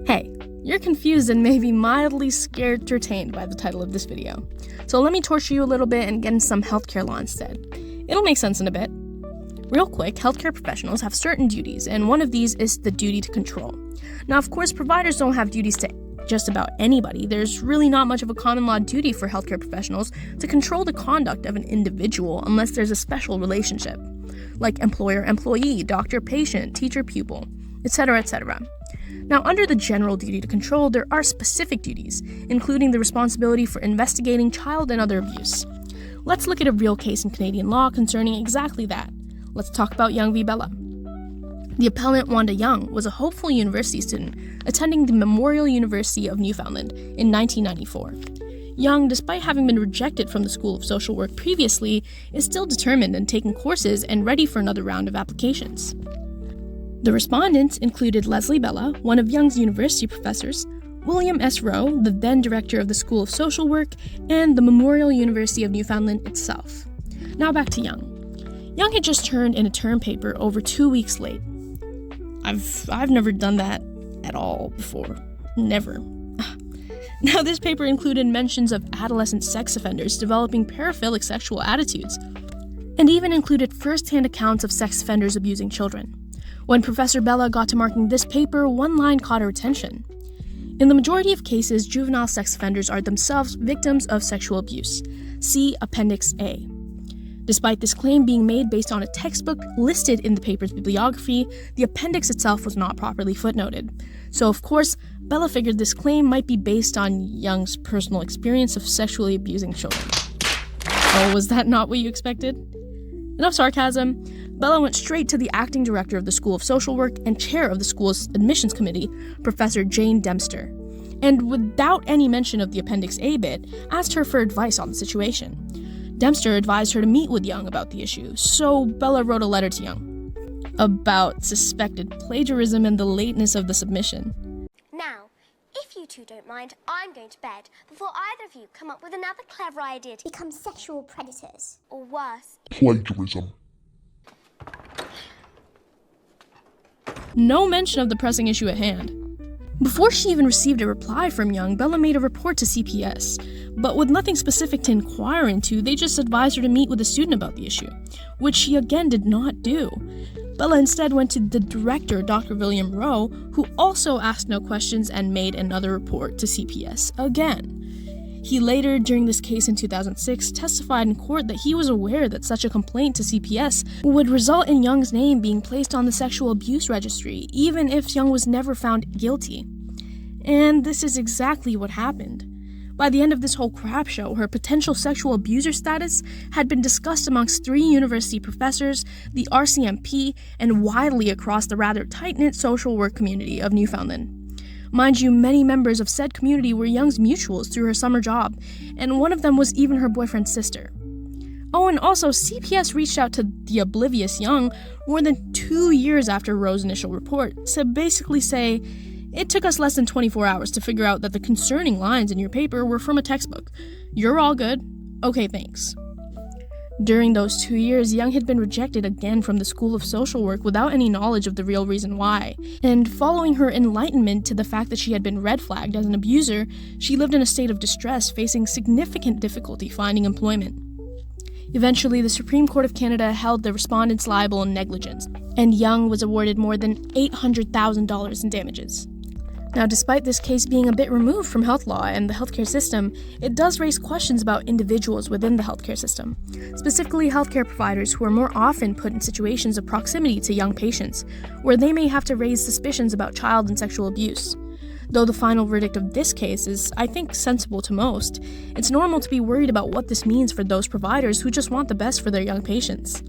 Hey, you're confused and maybe mildly scared entertained by the title of this video. So let me torture you a little bit and get into some healthcare law instead. It'll make sense in a bit. Real quick, healthcare professionals have certain duties, and one of these is the duty to control. Now, of course, providers don't have duties to just about anybody. There's really not much of a common law duty for healthcare professionals to control the conduct of an individual unless there's a special relationship, like employer-employee, doctor-patient, teacher-pupil, etc., etc. Now, under the general duty to control, there are specific duties, including the responsibility for investigating child and other abuse. Let's look at a real case in Canadian law concerning exactly that. Let's talk about Young v. Bella. The appellant, Wanda Young, was a hopeful university student attending the Memorial University of Newfoundland in 1994. Young, despite having been rejected from the School of Social Work previously, is still determined and taking courses and ready for another round of applications. The respondents included Leslie Bella, one of Young's university professors, William S. Rowe, the then director of the School of Social Work, and the Memorial University of Newfoundland itself. Now back to Young. Young had just turned in a term paper over 2 weeks late. I've never done that at all before. Never. Now, this paper included mentions of adolescent sex offenders developing paraphilic sexual attitudes, and even included first-hand accounts of sex offenders abusing children. When Professor Bella got to marking this paper, one line caught her attention. In the majority of cases, juvenile sex offenders are themselves victims of sexual abuse. See Appendix A. Despite this claim being made based on a textbook listed in the paper's bibliography, the appendix itself was not properly footnoted. So, of course, Bella figured this claim might be based on Young's personal experience of sexually abusing children. Oh, was that not what you expected? Enough sarcasm. Bella went straight to the acting director of the School of Social Work and chair of the school's admissions committee, Professor Jane Dempster, and without any mention of the Appendix A bit, asked her for advice on the situation. Dempster advised her to meet with Young about the issue, so Bella wrote a letter to Young about suspected plagiarism and the lateness of the submission. Now, if you two don't mind, I'm going to bed before either of you come up with another clever idea to become sexual predators. Or worse. Plagiarism. No mention of the pressing issue at hand. Before she even received a reply from Young, Bella made a report to CPS, but with nothing specific to inquire into, they just advised her to meet with a student about the issue, which she again did not do. Bella instead went to the director, Dr. William Rowe, who also asked no questions and made another report to CPS again. He later, during this case in 2006, testified in court that he was aware that such a complaint to CPS would result in Young's name being placed on the sexual abuse registry, even if Young was never found guilty. And this is exactly what happened. By the end of this whole crap show, her potential sexual abuser status had been discussed amongst 3 university professors, the RCMP, and widely across the rather tight-knit social work community of Newfoundland. Mind you, many members of said community were Young's mutuals through her summer job, and one of them was even her boyfriend's sister. Oh, and also, CPS reached out to the oblivious Young more than 2 years after Rowe's initial report to basically say, "It took us less than 24 hours to figure out that the concerning lines in your paper were from a textbook. You're all good. Okay, thanks." During those 2 years, Young had been rejected again from the School of Social Work without any knowledge of the real reason why. And following her enlightenment to the fact that she had been red flagged as an abuser, she lived in a state of distress, facing significant difficulty finding employment. Eventually, the Supreme Court of Canada held the respondents liable in negligence, and Young was awarded more than $800,000 in damages. Now, despite this case being a bit removed from health law and the healthcare system, it does raise questions about individuals within the healthcare system, specifically healthcare providers who are more often put in situations of proximity to young patients, where they may have to raise suspicions about child and sexual abuse. Though the final verdict of this case is, I think, sensible to most, it's normal to be worried about what this means for those providers who just want the best for their young patients.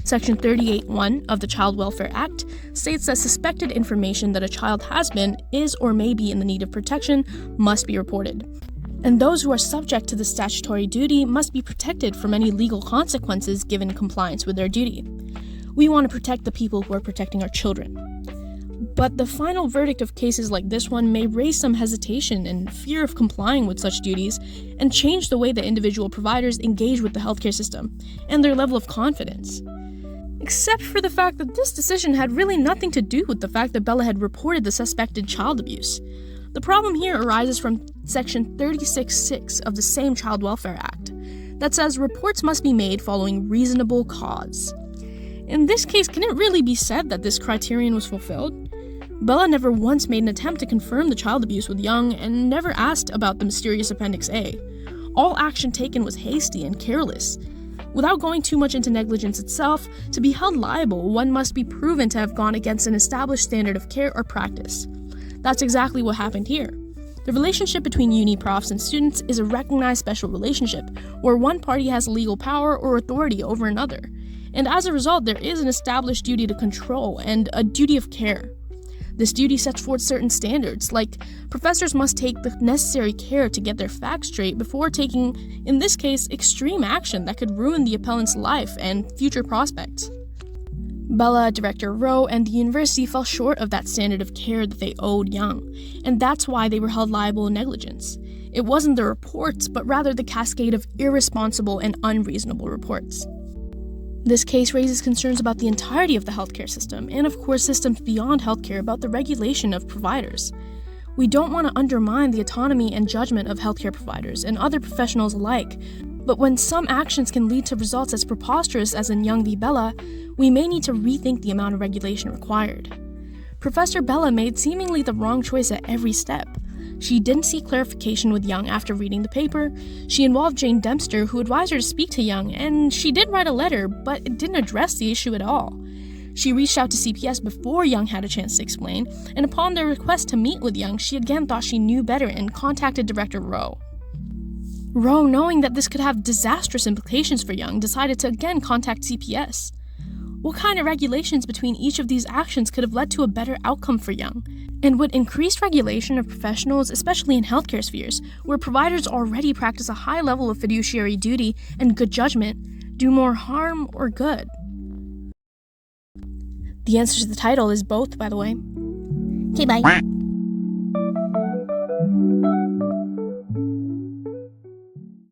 Section 38(1) of the Child Welfare Act states that suspected information that a child has been, is, or may be in the need of protection must be reported. And those who are subject to the statutory duty must be protected from any legal consequences given compliance with their duty. We want to protect the people who are protecting our children. But the final verdict of cases like this one may raise some hesitation and fear of complying with such duties and change the way that individual providers engage with the healthcare system and their level of confidence. except for the fact that this decision had really nothing to do with the fact that Bella had reported the suspected child abuse. The problem here arises from Section 36(6) of the same Child Welfare Act, that says reports must be made following reasonable cause. In this case, can it really be said that this criterion was fulfilled? Bella never once made an attempt to confirm the child abuse with Young and never asked about the mysterious Appendix A. All action taken was hasty and careless. Without going too much into negligence itself, to be held liable, one must be proven to have gone against an established standard of care or practice. That's exactly what happened here. The relationship between uni profs and students is a recognized special relationship, where one party has legal power or authority over another, and as a result, there is an established duty to control and a duty of care. This duty sets forth certain standards, like professors must take the necessary care to get their facts straight before taking, in this case, extreme action that could ruin the appellant's life and future prospects. Bella, Director Rowe, and the university fell short of that standard of care that they owed Young, and that's why they were held liable in negligence. It wasn't the reports, but rather the cascade of irresponsible and unreasonable reports. This case raises concerns about the entirety of the healthcare system, and of course systems beyond healthcare about the regulation of providers. We don't want to undermine the autonomy and judgment of healthcare providers and other professionals alike, but when some actions can lead to results as preposterous as in Young v. Bella, we may need to rethink the amount of regulation required. Professor Bella made seemingly the wrong choice at every step. She didn't seek clarification with Young after reading the paper. She involved Jane Dempster, who advised her to speak to Young, and she did write a letter, but it didn't address the issue at all. She reached out to CPS before Young had a chance to explain, and upon their request to meet with Young, she again thought she knew better and contacted Director Rowe. Rowe, knowing that this could have disastrous implications for Young, decided to again contact CPS. What kind of regulations between each of these actions could have led to a better outcome for Young? And would increased regulation of professionals, especially in healthcare spheres, where providers already practice a high level of fiduciary duty and good judgment, do more harm or good? The answer to the title is both, by the way. Okay, bye.